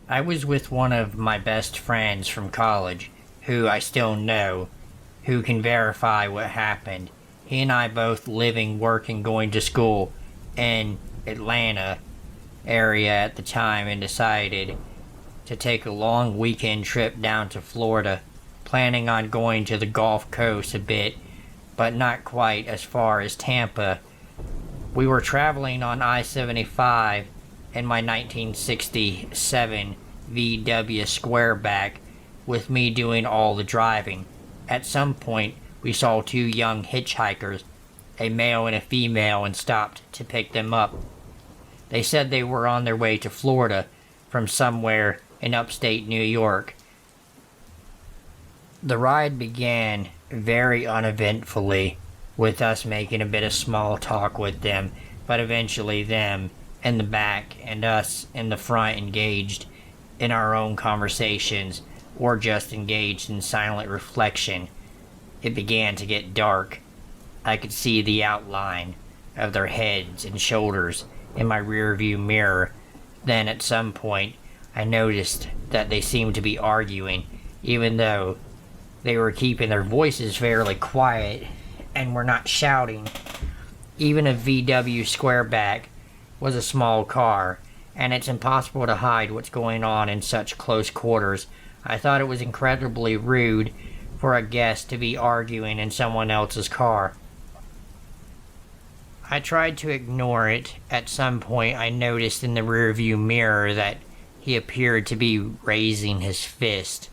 I was with one of my best friends from college, who I still know, who can verify what happened. He and I both living, working, going to school in Atlanta area at the time and decided to take a long weekend trip down to Florida, planning on going to the Gulf Coast a bit, but not quite as far as Tampa. We were traveling on I-75 in my 1967 VW Squareback, with me doing all the driving. At some point, we saw two young hitchhikers, a male and a female, and stopped to pick them up. They said they were on their way to Florida from somewhere in upstate New York. The ride began very uneventfully, with us making a bit of small talk with them, but eventually them in the back and us in the front engaged in our own conversations, or just engaged in silent reflection. It began to get dark. I could see the outline of their heads and shoulders in my rearview mirror. Then at some point, I noticed that they seemed to be arguing, even though they were keeping their voices fairly quiet and were not shouting. Even a VW Squareback was a small car, and it's impossible to hide what's going on in such close quarters. I thought it was incredibly rude for a guest to be arguing in someone else's car. I tried to ignore it. At some point, I noticed in the rearview mirror that he appeared to be raising his fist.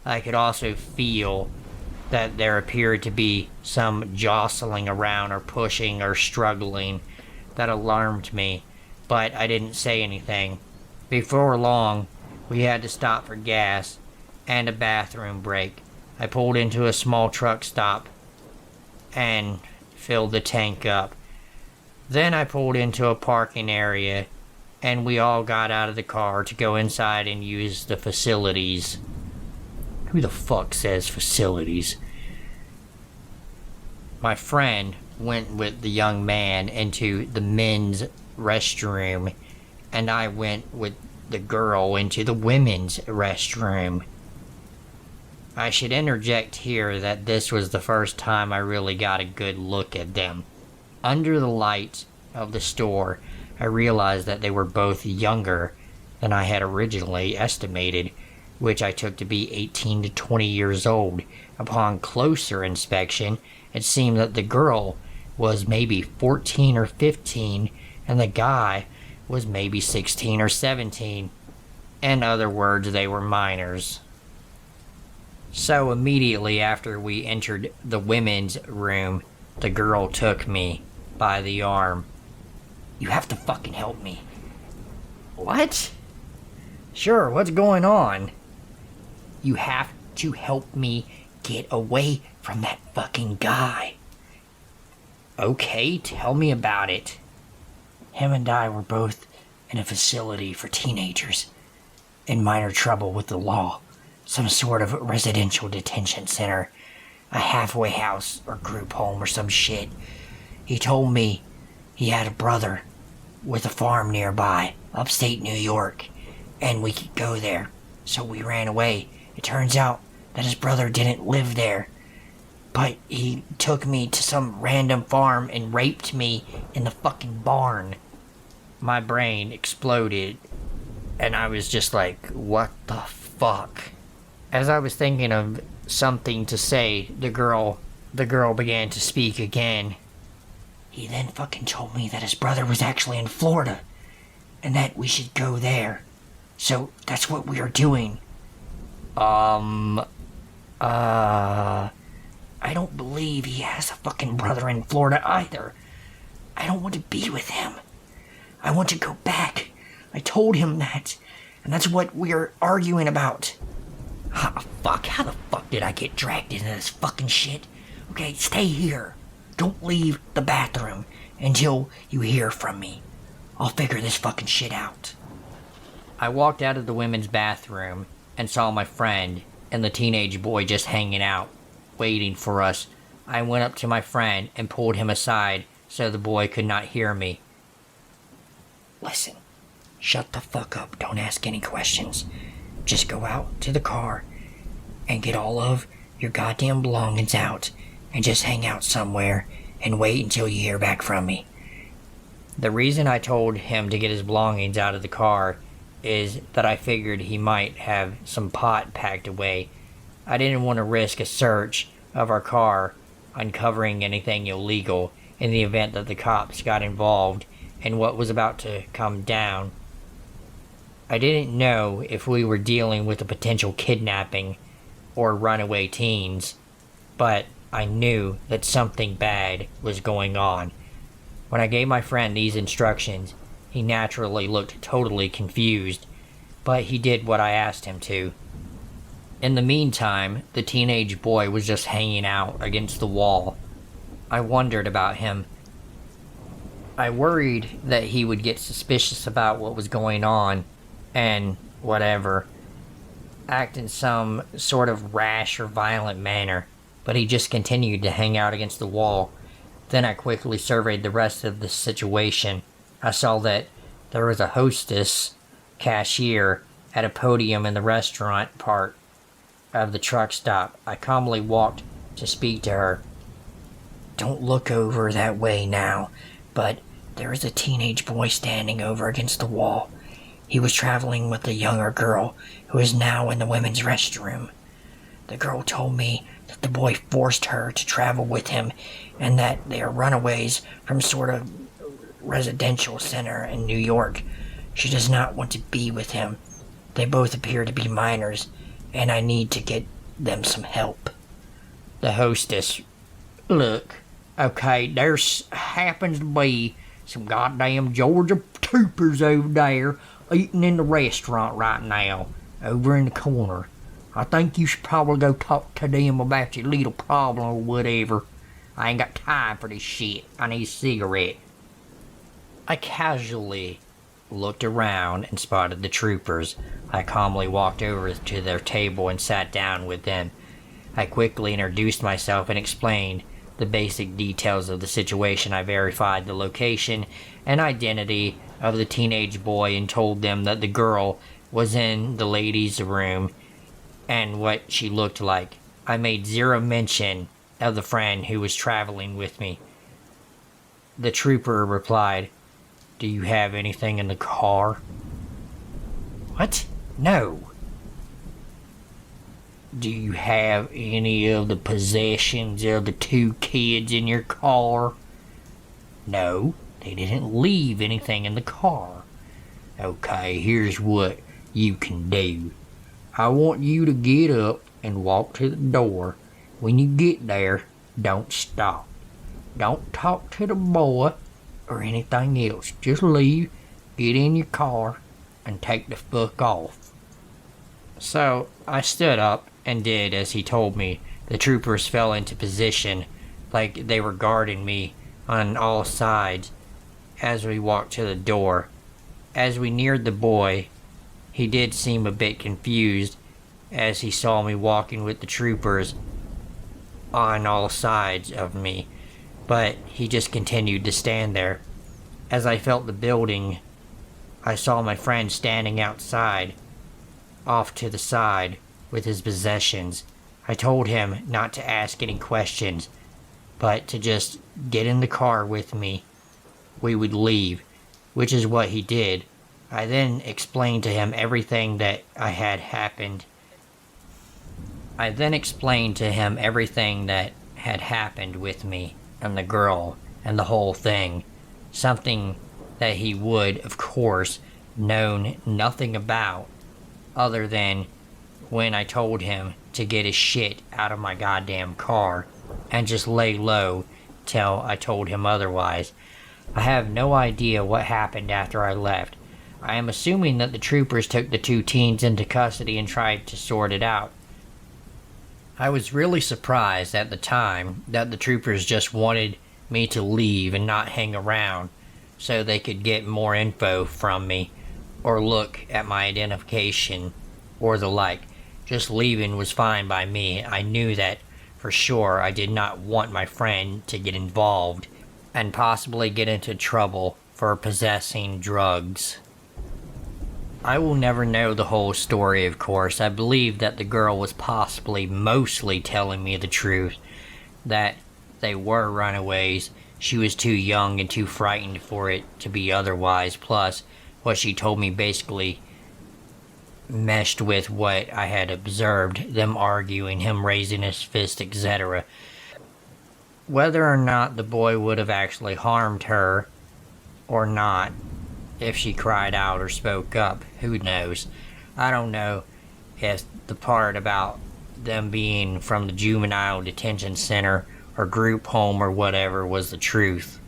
I could also feel that there appeared to be some jostling around or pushing or struggling that alarmed me, but I didn't say anything. Before long, we had to stop for gas and a bathroom break. I pulled into a small truck stop and filled the tank up. Then I pulled into a parking area, and we all got out of the car to go inside and use the facilities. Who the fuck says facilities? My friend went with the young man into the men's restroom, and I went with the girl into the women's restroom. I should interject here that this was the first time I really got a good look at them. Under the lights of the store, I realized that they were both younger than I had originally estimated, which I took to be 18 to 20 years old. Upon closer inspection, it seemed that the girl was maybe 14 or 15, and the guy was maybe 16 or 17. In other words, they were minors. So immediately after we entered the women's room, the girl took me by the arm. "You have to fucking help me." "What?" "Sure, what's going on?" "You have to help me get away from that fucking guy." "Okay, tell me about it." "Him and I were both in a facility for teenagers in minor trouble with the law. Some sort of residential detention center. A halfway house or group home or some shit. He told me he had a brother with a farm nearby, upstate New York, and we could go there. So we ran away. It turns out that his brother didn't live there, but he took me to some random farm and raped me in the fucking barn." My brain exploded, and I was just like, what the fuck? As I was thinking of something to say, the girl began to speak again. "He then fucking told me that his brother was actually in Florida, and that we should go there. So that's what we are doing." I don't believe he has a fucking brother in Florida either. I don't want to be with him. I want to go back. I told him that, and that's what we're arguing about. How the fuck did I get dragged into this fucking shit? Okay, stay here. Don't leave the bathroom until you hear from me. I'll figure this fucking shit out. I walked out of the women's bathroom and saw my friend and the teenage boy just hanging out, waiting for us. I went up to my friend and pulled him aside so the boy could not hear me. "Listen, Shut the fuck up. Don't ask any questions. Just go out to the car and get all of your goddamn belongings out and just hang out somewhere and wait until you hear back from me. The reason I told him to get his belongings out of the car is that I figured he might have some pot packed away. I didn't want to risk a search of our car uncovering anything illegal in the event that the cops got involved in what was about to come down. I didn't know if we were dealing with a potential kidnapping or runaway teens, but I knew that something bad was going on. When I gave my friend these instructions, he naturally looked totally confused, but he did what I asked him to. In the meantime, the teenage boy was just hanging out against the wall. I wondered about him. I worried that he would get suspicious about what was going on and whatever, act in some sort of rash or violent manner, but he just continued to hang out against the wall. Then I quickly surveyed the rest of the situation. I saw that there was a hostess cashier at a podium in the restaurant part of the truck stop. I calmly walked to speak to her. Don't look over that way now, but there is a teenage boy standing over against the wall. He was traveling with a younger girl who is now in the women's restroom. The girl told me that the boy forced her to travel with him and that they are runaways from sort of residential center in New York. She does not want to be with him. They both appear to be minors, and I need to get them some help. The hostess, look, okay, there's happens to be some goddamn Georgia troopers over there eating in the restaurant right now, over in the corner. I think you should probably go talk to them about your little problem or whatever. I ain't got time for this shit. I need a cigarette. I casually looked around and spotted the troopers. I calmly walked over to their table and sat down with them. I quickly introduced myself and explained the basic details of the situation. I verified the location and identity of the teenage boy and told them that the girl was in the ladies' room and what she looked like. I made zero mention of the friend who was traveling with me. The trooper replied, "Do you have anything in the car?" What? No. Do you have any of the possessions of the two kids in your car? No, they didn't leave anything in the car. Okay, here's what you can do. I want you to get up and walk to the door. When you get there, don't stop. Don't talk to the boy or anything else. Just leave, get in your car, and take the fuck off. So I stood up and did as he told me. The troopers fell into position like they were guarding me on all sides as we walked to the door. As we neared the boy, he did seem a bit confused as he saw me walking with the troopers on all sides of me, but he just continued to stand there. As I felt the building, I saw my friend standing outside, off to the side, with his possessions. I told him not to ask any questions, but to just get in the car with me. We would leave, which is what he did. I then explained to him everything that had happened with me and the girl and the whole thing. Something that he would, of course, known nothing about, other than when I told him to get his shit out of my goddamn car and just lay low till I told him otherwise. I have no idea what happened after I left. I am assuming that the troopers took the two teens into custody and tried to sort it out. I was really surprised at the time that the troopers just wanted me to leave and not hang around so they could get more info from me or look at my identification or the like. Just leaving was fine by me. I knew that for sure I did not want my friend to get involved and possibly get into trouble for possessing drugs. I will never know the whole story, of course. I believe that the girl was possibly mostly telling me the truth, that they were runaways. She was too young and too frightened for it to be otherwise. Plus, what she told me basically meshed with what I had observed, them arguing, him raising his fist, etc. Whether or not the boy would have actually harmed her or not, if she cried out or spoke up, who knows? I don't know if the part about them being from the juvenile detention center or group home or whatever was the truth.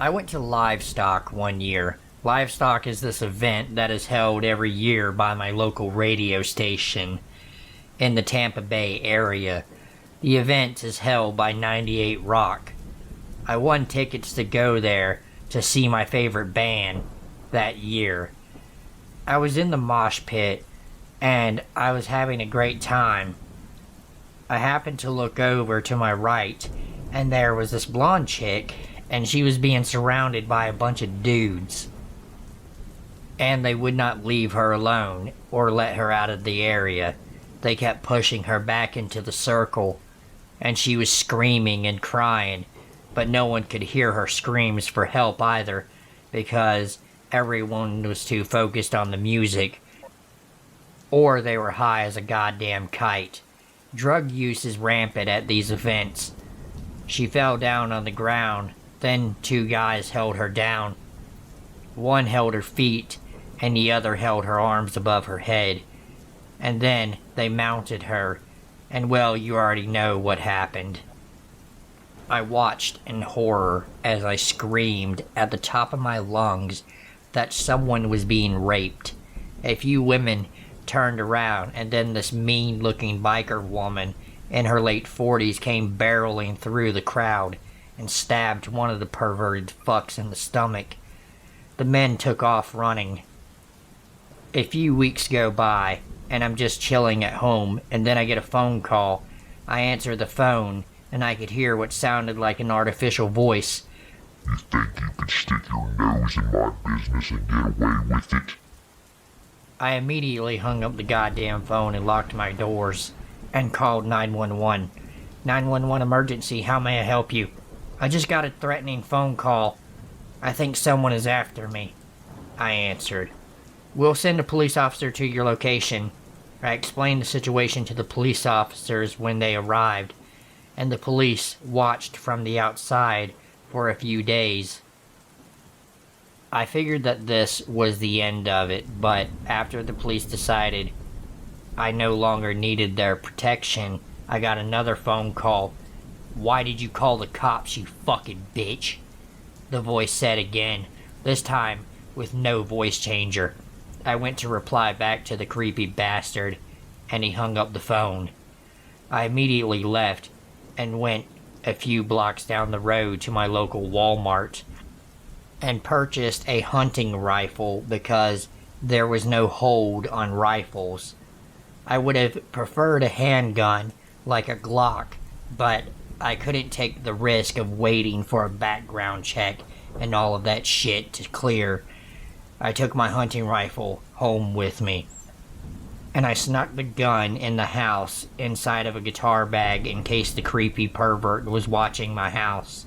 I went to Livestock one year. Livestock is this event that is held every year by my local radio station in the Tampa Bay area. The event is held by 98 Rock. I won tickets to go there to see my favorite band that year. I was in the mosh pit and I was having a great time. I happened to look over to my right and there was this blonde chick and she was being surrounded by a bunch of dudes. And they would not leave her alone or let her out of the area. They kept pushing her back into the circle and she was screaming and crying, but no one could hear her screams for help either because everyone was too focused on the music or they were high as a goddamn kite. Drug use is rampant at these events. She fell down on the ground, then two guys held her down. One held her feet and the other held her arms above her head. And then they mounted her, and well, you already know what happened. I watched in horror as I screamed at the top of my lungs that someone was being raped. A few women turned around, and then this mean-looking biker woman in her late 40s came barreling through the crowd and stabbed one of the perverted fucks in the stomach. The men took off running. A few weeks go by, and I'm just chilling at home, and then I get a phone call. I answer the phone, and I could hear what sounded like an artificial voice. You think you can stick your nose in my business and get away with it? I immediately hung up the goddamn phone and locked my doors, and called 911. 911 emergency, how may I help you? I just got a threatening phone call. I think someone is after me, I answered. We'll send a police officer to your location. I explained the situation to the police officers when they arrived, and the police watched from the outside for a few days. I figured that this was the end of it, but after the police decided I no longer needed their protection, I got another phone call. Why did you call the cops, you fucking bitch? The voice said again, this time with no voice changer. I went to reply back to the creepy bastard, and he hung up the phone. I immediately left and went a few blocks down the road to my local Walmart and purchased a hunting rifle because there was no hold on rifles. I would have preferred a handgun like a Glock, but I couldn't take the risk of waiting for a background check and all of that shit to clear. I took my hunting rifle home with me, and I snuck the gun in the house inside of a guitar bag in case the creepy pervert was watching my house.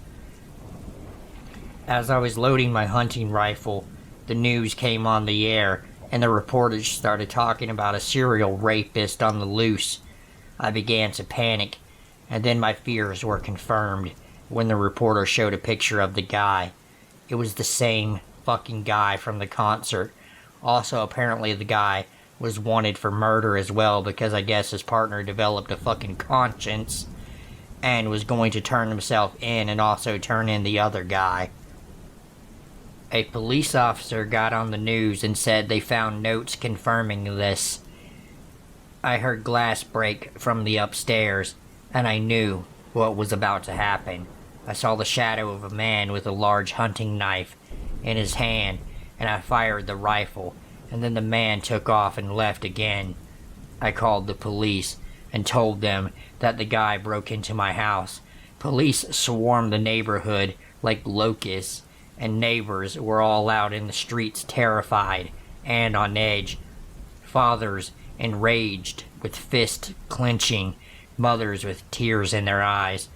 As I was loading my hunting rifle, the news came on the air, and the reporters started talking about a serial rapist on the loose. I began to panic, and then my fears were confirmed when the reporter showed a picture of the guy. It was the same fucking guy from the concert. Also, apparently the guy was wanted for murder as well because I guess his partner developed a fucking conscience and was going to turn himself in and also turn in the other guy. A police officer got on the news and said they found notes confirming this. I heard glass break from the upstairs, and I knew what was about to happen. I saw the shadow of a man with a large hunting knife in his hand, and I fired the rifle, and then the man took off and left again. I called the police. and told them that the guy broke into my house. Police swarmed the neighborhood like locusts, and neighbors were all out in the streets terrified and on edge. Fathers enraged with fists clenching, mothers with tears in their eyes.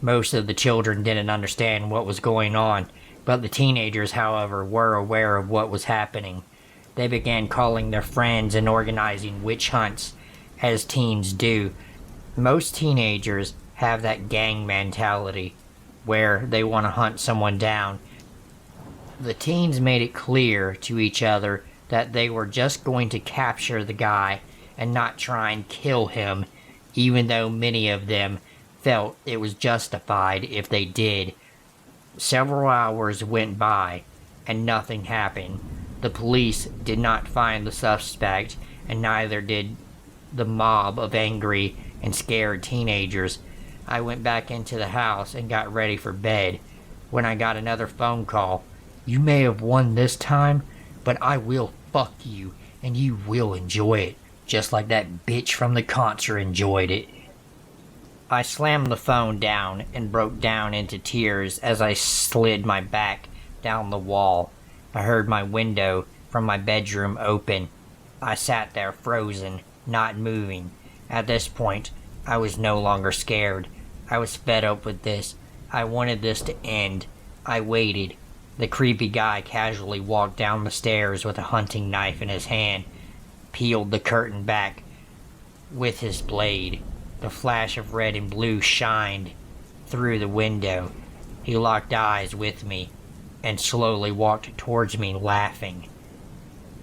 Most of the children didn't understand what was going on, but the teenagers, however, were aware of what was happening. They began calling their friends and organizing witch hunts, as teens do. Most teenagers have that gang mentality, where they want to hunt someone down. The teens made it clear to each other that they were just going to capture the guy and not try and kill him, even though many of them felt it was justified if they did. Several hours went by, and nothing happened. The police did not find the suspect, and neither did the mob of angry and scared teenagers. I went back into the house and got ready for bed when I got another phone call. "You may have won this time, but I will fuck you, and you will enjoy it, just like that bitch from the concert enjoyed it." I slammed the phone down and broke down into tears as I slid my back down the wall. I heard my window from my bedroom open. I sat there frozen, not moving. At this point, I was no longer scared. I was fed up with this. I wanted this to end. I waited. The creepy guy casually walked down the stairs with a hunting knife in his hand, peeled the curtain back with his blade. The flash of red and blue shined through the window. He locked eyes with me and slowly walked towards me, laughing.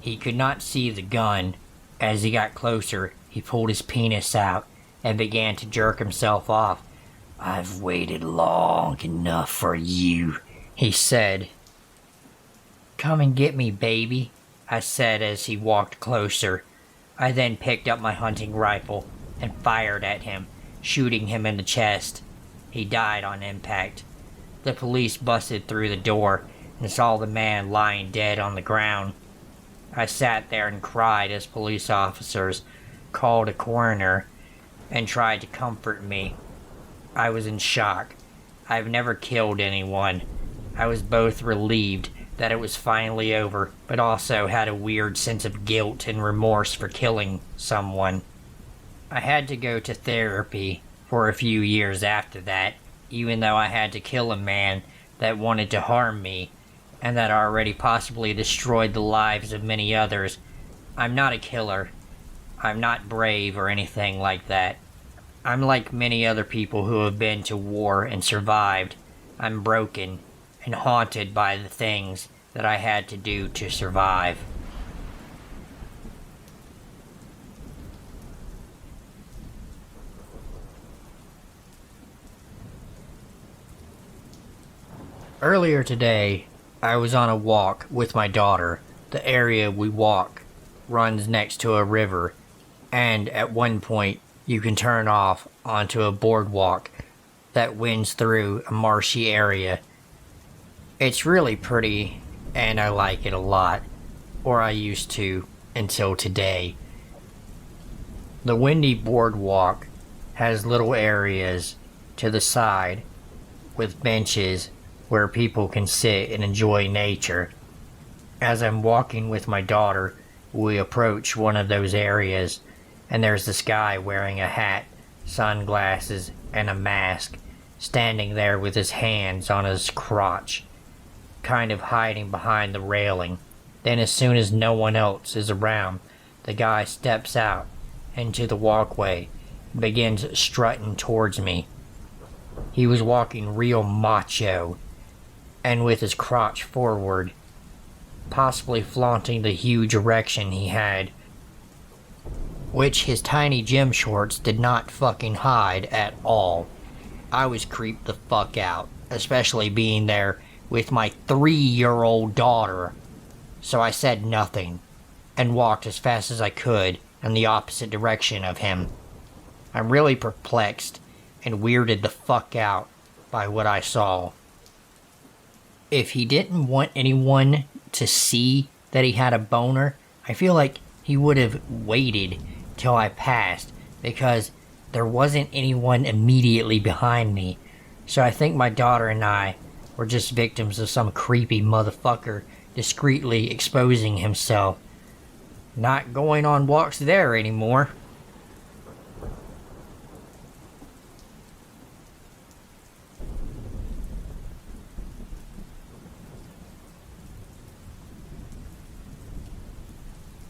He could not see the gun. As he got closer, he pulled his penis out and began to jerk himself off. "I've waited long enough for you," he said. "Come and get me, baby," I said as he walked closer. I then picked up my hunting rifle and fired at him, shooting him in the chest. He died on impact. The police busted through the door and saw the man lying dead on the ground. I sat there and cried as police officers called a coroner and tried to comfort me. I was in shock. I've never killed anyone. I was both relieved that it was finally over, but also had a weird sense of guilt and remorse for killing someone. I had to go to therapy for a few years after that, even though I had to kill a man that wanted to harm me, and that already possibly destroyed the lives of many others. I'm not a killer. I'm not brave or anything like that. I'm like many other people who have been to war and survived. I'm broken and haunted by the things that I had to do to survive. Earlier today, I was on a walk with my daughter. The area we walk runs next to a river, and at one point you can turn off onto a boardwalk that winds through a marshy area. It's really pretty, and I like it a lot, or I used to until today. The windy boardwalk has little areas to the side with benches where people can sit and enjoy nature. As I'm walking with my daughter, we approach one of those areas, and there's this guy wearing a hat, sunglasses, and a mask, standing there with his hands on his crotch, kind of hiding behind the railing. Then as soon as no one else is around, the guy steps out into the walkway and begins strutting towards me. He was walking real macho, and with his crotch forward, possibly flaunting the huge erection he had, which his tiny gym shorts did not fucking hide at all. I was creeped the fuck out, especially being there with my 3-year-old daughter, so I said nothing and walked as fast as I could in the opposite direction of him. I'm really perplexed and weirded the fuck out by what I saw. If he didn't want anyone to see that he had a boner, I feel like he would have waited till I passed, because there wasn't anyone immediately behind me, so I think my daughter and I were just victims of some creepy motherfucker discreetly exposing himself. Not going on walks there anymore.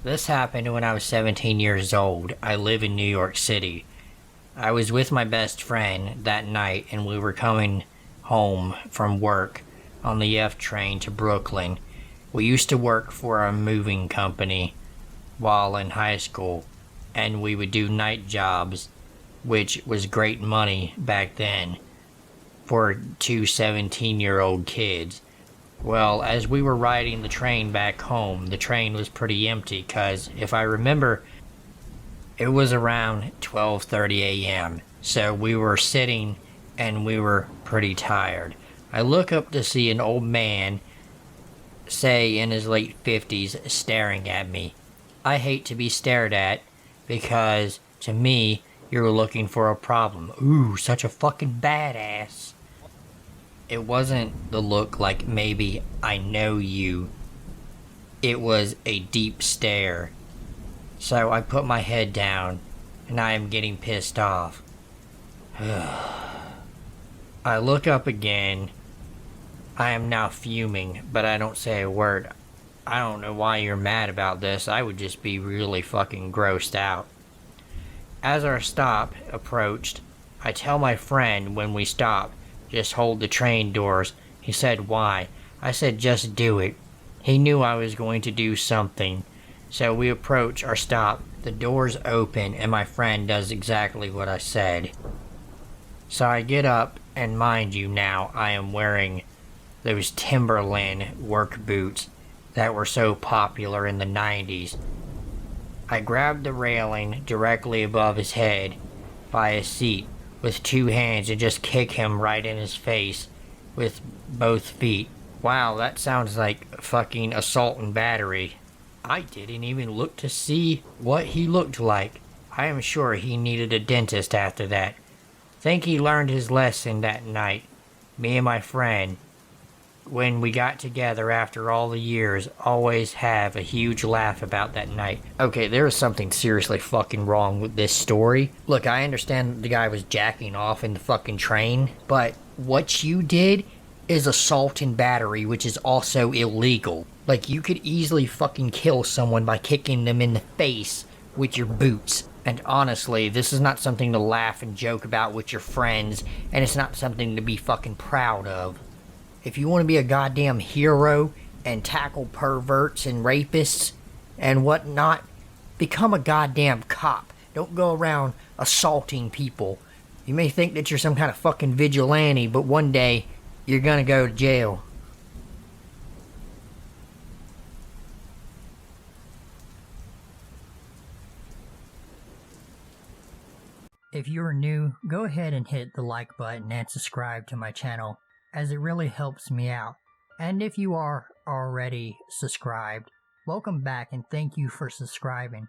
This happened when I was 17 years old. I live in New York City. I was with my best friend that night and we were coming home from work on the F train to Brooklyn. We used to work for a moving company while in high school, and we would do night jobs, which was great money back then for two 17-year-old kids. Well, as we were riding the train back home, the train was pretty empty because, if I remember, it was around 12:30 a.m. So we were sitting and we were pretty tired. I look up to see an old man, say in his late 50s, staring at me. I hate to be stared at because, to me, you're looking for a problem. Ooh, such a fucking badass. It wasn't the look like maybe I know you. It was a deep stare. So I put my head down, and I am getting pissed off. I look up again. I am now fuming, but I don't say a word. I don't know why you're mad about this. I would just be really fucking grossed out. As our stop approached, I tell my friend when we stop, just hold the train doors. He said, why? I said, just do it. He knew I was going to do something. So we approach our stop. The doors open and my friend does exactly what I said. So I get up, and mind you now, I am wearing those Timberland work boots that were so popular in the 90s. I grab the railing directly above his head by his seat with two hands and just kick him right in his face with both feet. Wow, that sounds like fucking assault and battery. I didn't even look to see what he looked like. I am sure he needed a dentist after that. Think he learned his lesson that night. Me and my friend, when we got together after all the years, always have a huge laugh about that night. Okay, there is something seriously fucking wrong with this story. Look, I understand the guy was jacking off in the fucking train, but what you did is assault and battery, which is also illegal. Like, you could easily fucking kill someone by kicking them in the face with your boots. And honestly, this is not something to laugh and joke about with your friends, and it's not something to be fucking proud of. If you want to be a goddamn hero and tackle perverts and rapists and whatnot, become a goddamn cop. Don't go around assaulting people. You may think that you're some kind of fucking vigilante, but one day you're gonna go to jail. If you're new, go ahead and hit the like button and subscribe to my channel, as it really helps me out. And if you are already subscribed, welcome back and thank you for subscribing.